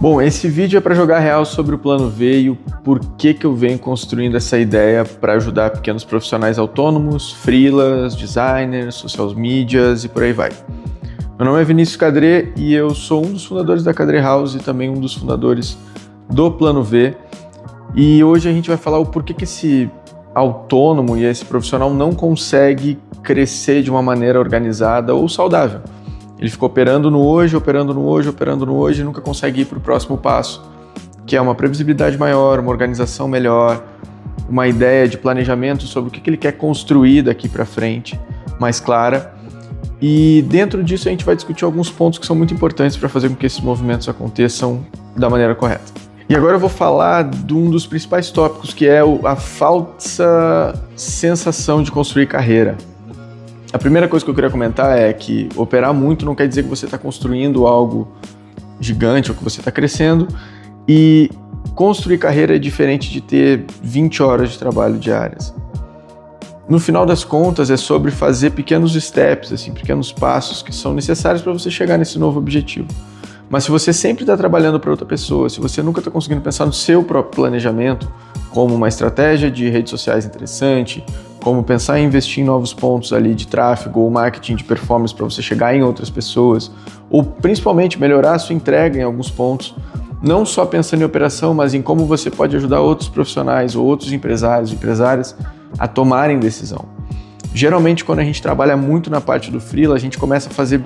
Bom, esse vídeo é para jogar real sobre o Plano V e o porquê que eu venho construindo essa ideia para ajudar pequenos profissionais autônomos, freelas, designers, social medias e por aí vai. Meu nome é Vinícius Cadré e eu sou um dos fundadores da Cadré House e também um dos fundadores do Plano V. E hoje a gente vai falar o porquê que esse autônomo e esse profissional não consegue crescer de uma maneira organizada ou saudável. Ele fica operando no hoje e nunca consegue ir para o próximo passo, que é uma previsibilidade maior, uma organização melhor, uma ideia de planejamento sobre o que ele quer construir daqui para frente, mais clara. E dentro disso a gente vai discutir alguns pontos que são muito importantes para fazer com que esses movimentos aconteçam da maneira correta. E agora eu vou falar de um dos principais tópicos, que é a falsa sensação de construir carreira. A primeira coisa que eu queria comentar é que operar muito não quer dizer que você está construindo algo gigante ou que você está crescendo, e construir carreira é diferente de ter 20 horas de trabalho diárias. No final das contas é sobre fazer pequenos steps, pequenos passos que são necessários para você chegar nesse novo objetivo. Mas se você sempre está trabalhando para outra pessoa, se você nunca está conseguindo pensar no seu próprio planejamento, como uma estratégia de redes sociais interessante, como pensar em investir em novos pontos ali de tráfego ou marketing de performance para você chegar em outras pessoas, ou principalmente melhorar a sua entrega em alguns pontos, não só pensando em operação, mas em como você pode ajudar outros profissionais ou outros empresários e empresárias a tomarem decisão. Geralmente, quando a gente trabalha muito na parte do freela, a gente começa a fazer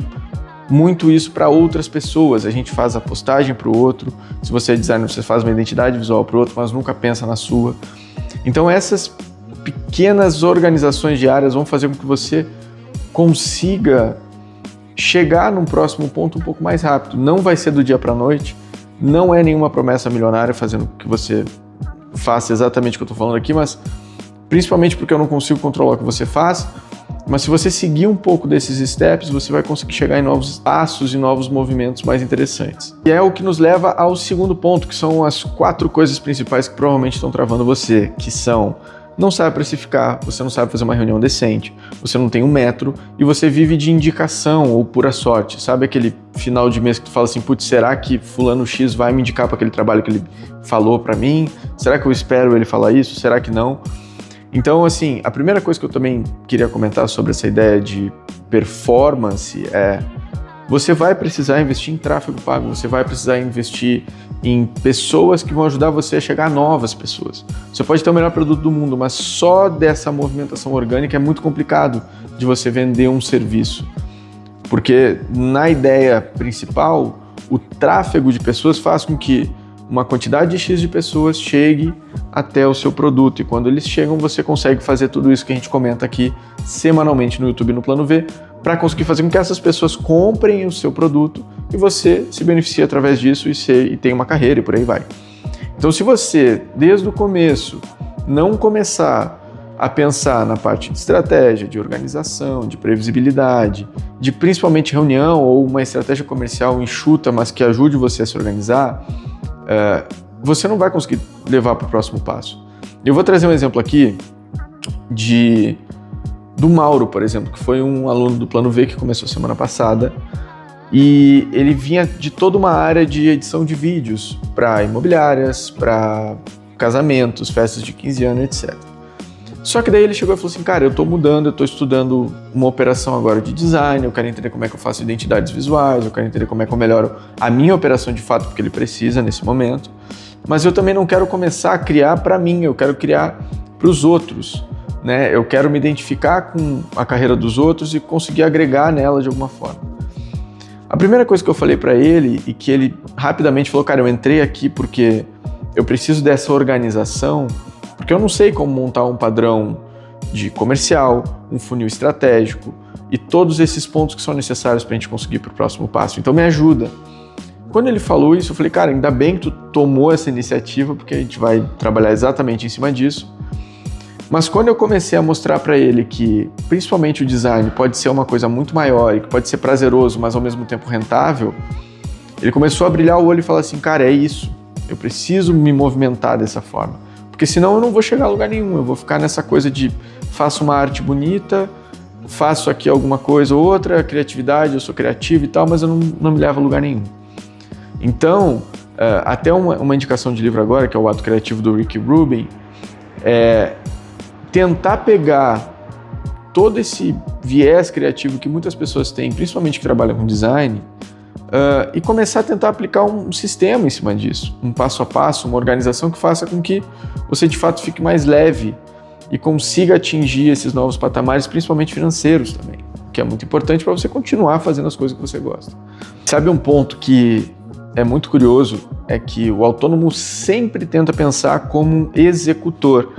muito isso para outras pessoas. A gente faz a postagem para o outro. Se você é designer, você faz uma identidade visual para o outro, mas nunca pensa na sua. Então essas pequenas organizações diárias vão fazer com que você consiga chegar num próximo ponto um pouco mais rápido. Não vai ser do dia para a noite, não é nenhuma promessa milionária fazendo com que você faça exatamente o que eu estou falando aqui, mas principalmente porque eu não consigo controlar o que você faz. Mas se você seguir um pouco desses steps, você vai conseguir chegar em novos passos e novos movimentos mais interessantes. E é o que nos leva ao segundo ponto, que são as 4 coisas principais que provavelmente estão travando você, que são: não sabe precificar, você não sabe fazer uma reunião decente, você não tem um metro e você vive de indicação ou pura sorte. Sabe aquele final de mês que tu fala assim, putz, será que fulano X vai me indicar para aquele trabalho que ele falou para mim? Será que eu espero ele falar isso? Será que não? Então, a primeira coisa que eu também queria comentar sobre essa ideia de performance é: você vai precisar investir em tráfego pago, você vai precisar investir em pessoas que vão ajudar você a chegar a novas pessoas. Você pode ter o melhor produto do mundo, mas só dessa movimentação orgânica é muito complicado de você vender um serviço. Porque na ideia principal, o tráfego de pessoas faz com que uma quantidade de X de pessoas chegue até o seu produto, e quando eles chegam você consegue fazer tudo isso que a gente comenta aqui semanalmente no YouTube no Plano V, para conseguir fazer com que essas pessoas comprem o seu produto e você se beneficie através disso e tenha uma carreira e por aí vai. Então, se você desde o começo não começar a pensar na parte de estratégia, de organização, de previsibilidade, de principalmente reunião ou uma estratégia comercial enxuta, mas que ajude você a se organizar, você não vai conseguir levar para o próximo passo. Eu vou trazer um exemplo aqui do Mauro, por exemplo, que foi um aluno do Plano V que começou semana passada, e ele vinha de toda uma área de edição de vídeos para imobiliárias, para casamentos, festas de 15 anos, etc. Só que daí ele chegou e falou assim, cara, eu estou mudando, eu estou estudando uma operação agora de design, eu quero entender como é que eu faço identidades visuais, eu quero entender como é que eu melhoro a minha operação de fato, porque ele precisa nesse momento, mas eu também não quero começar a criar para mim, eu quero criar para os outros, né? Eu quero me identificar com a carreira dos outros e conseguir agregar nela de alguma forma. A primeira coisa que eu falei para ele, e que ele rapidamente falou, cara, eu entrei aqui porque eu preciso dessa organização, porque eu não sei como montar um padrão de comercial, um funil estratégico e todos esses pontos que são necessários para a gente conseguir para o próximo passo. Então me ajuda. Quando ele falou isso, eu falei, cara, ainda bem que tu tomou essa iniciativa, porque a gente vai trabalhar exatamente em cima disso. Mas quando eu comecei a mostrar para ele que principalmente o design pode ser uma coisa muito maior e que pode ser prazeroso, mas ao mesmo tempo rentável, ele começou a brilhar o olho e falar assim, cara, é isso, eu preciso me movimentar dessa forma. Porque senão eu não vou chegar a lugar nenhum, eu vou ficar nessa coisa de faço uma arte bonita, faço aqui alguma coisa ou outra, criatividade, eu sou criativo e tal, mas eu não me levo a lugar nenhum. Então, Até uma indicação de livro agora, que é o Ato Criativo do Rick Rubin, é tentar pegar todo esse viés criativo que muitas pessoas têm, principalmente que trabalham com design, e começar a tentar aplicar um sistema em cima disso, um passo a passo, uma organização que faça com que você de fato fique mais leve e consiga atingir esses novos patamares, principalmente financeiros também, que é muito importante para você continuar fazendo as coisas que você gosta. Sabe um ponto que é muito curioso? É que o autônomo sempre tenta pensar como um executor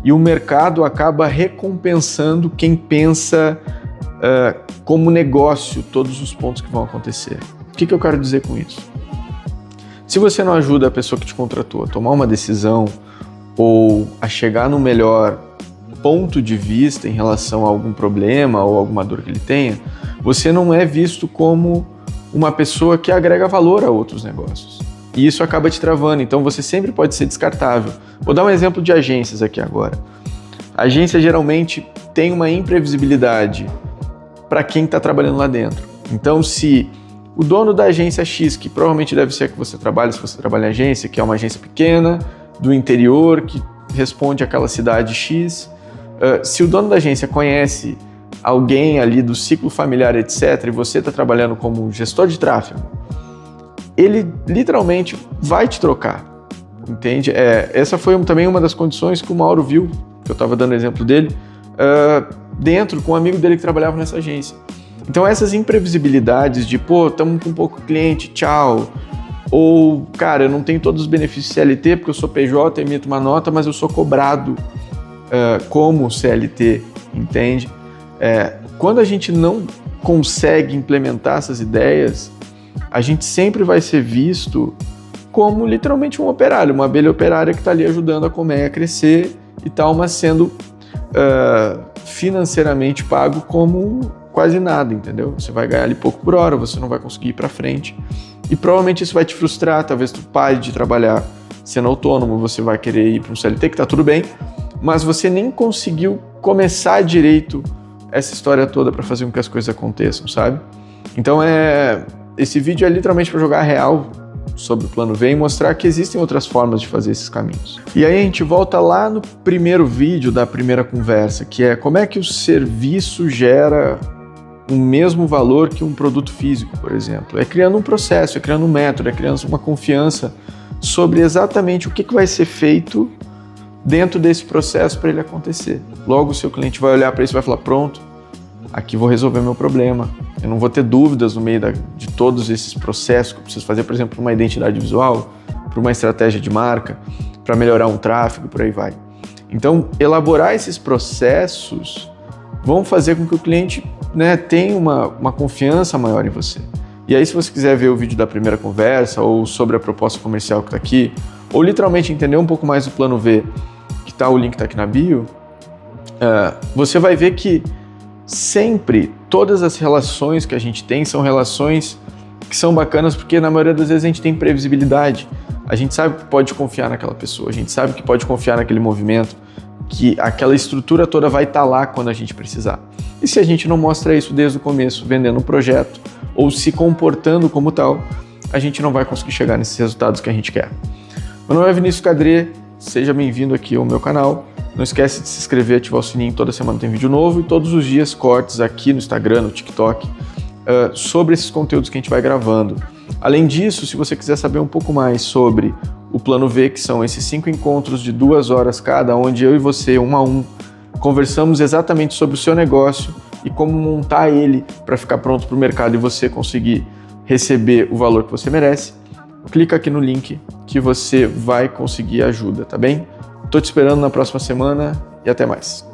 e o mercado acaba recompensando quem pensa como negócio todos os pontos que vão acontecer. O que eu quero dizer com isso? Se você não ajuda a pessoa que te contratou a tomar uma decisão ou a chegar no melhor ponto de vista em relação a algum problema ou alguma dor que ele tenha, você não é visto como uma pessoa que agrega valor a outros negócios. E isso acaba te travando, então você sempre pode ser descartável. Vou dar um exemplo de agências aqui agora. A agência geralmente tem uma imprevisibilidade para quem está trabalhando lá dentro. Então, se o dono da agência X, que provavelmente deve ser a que você trabalha, se você trabalha em agência, que é uma agência pequena, do interior, que responde àquela cidade X, se o dono da agência conhece alguém ali do ciclo familiar, etc., e você está trabalhando como gestor de tráfego, ele literalmente vai te trocar, entende? Essa foi também uma das condições que o Mauro viu, que eu estava dando exemplo dele, dentro com um amigo dele que trabalhava nessa agência. Então essas imprevisibilidades de, estamos com pouco cliente, tchau, ou, cara, eu não tenho todos os benefícios CLT porque eu sou PJ, emito uma nota, mas eu sou cobrado como CLT, entende? Quando a gente não consegue implementar essas ideias, a gente sempre vai ser visto como literalmente um operário, uma abelha operária que está ali ajudando a colmeia a crescer e tal, mas sendo financeiramente pago como quase nada, entendeu? Você vai ganhar ali pouco por hora, você não vai conseguir ir para frente e provavelmente isso vai te frustrar, talvez tu pare de trabalhar sendo autônomo, você vai querer ir para um CLT, que tá tudo bem, mas você nem conseguiu começar direito essa história toda para fazer com que as coisas aconteçam, sabe? Então esse vídeo é literalmente para jogar real sobre o plano V e mostrar que existem outras formas de fazer esses caminhos. E aí a gente volta lá no primeiro vídeo da primeira conversa, que é como é que o serviço gera o mesmo valor que um produto físico, por exemplo. É criando um processo, é criando um método, é criando uma confiança sobre exatamente o que vai ser feito dentro desse processo para ele acontecer. Logo o seu cliente vai olhar para isso e vai falar, pronto, aqui vou resolver meu problema. Eu não vou ter dúvidas no meio de todos esses processos que eu preciso fazer, por exemplo, para uma identidade visual, para uma estratégia de marca, para melhorar um tráfego, por aí vai. Então, elaborar esses processos vão fazer com que o cliente tenha uma confiança maior em você. E aí, se você quiser ver o vídeo da primeira conversa ou sobre a proposta comercial que está aqui, ou literalmente entender um pouco mais do plano V, o link está aqui na bio, você vai ver que sempre todas as relações que a gente tem são relações que são bacanas porque na maioria das vezes a gente tem previsibilidade. A gente sabe que pode confiar naquela pessoa, a gente sabe que pode confiar naquele movimento, que aquela estrutura toda vai estar lá quando a gente precisar. E se a gente não mostra isso desde o começo, vendendo um projeto ou se comportando como tal, a gente não vai conseguir chegar nesses resultados que a gente quer. Meu nome é Vinícius Cadré, seja bem-vindo aqui ao meu canal. Não esquece de se inscrever, ativar o sininho, toda semana tem vídeo novo e todos os dias cortes aqui no Instagram, no TikTok, sobre esses conteúdos que a gente vai gravando. Além disso, se você quiser saber um pouco mais sobre o Plano V, que são esses 5 encontros de 2 horas cada, onde eu e você, 1 a 1, conversamos exatamente sobre o seu negócio e como montar ele para ficar pronto para o mercado e você conseguir receber o valor que você merece, clica aqui no link que você vai conseguir ajuda, tá bem? Tô te esperando na próxima semana e até mais.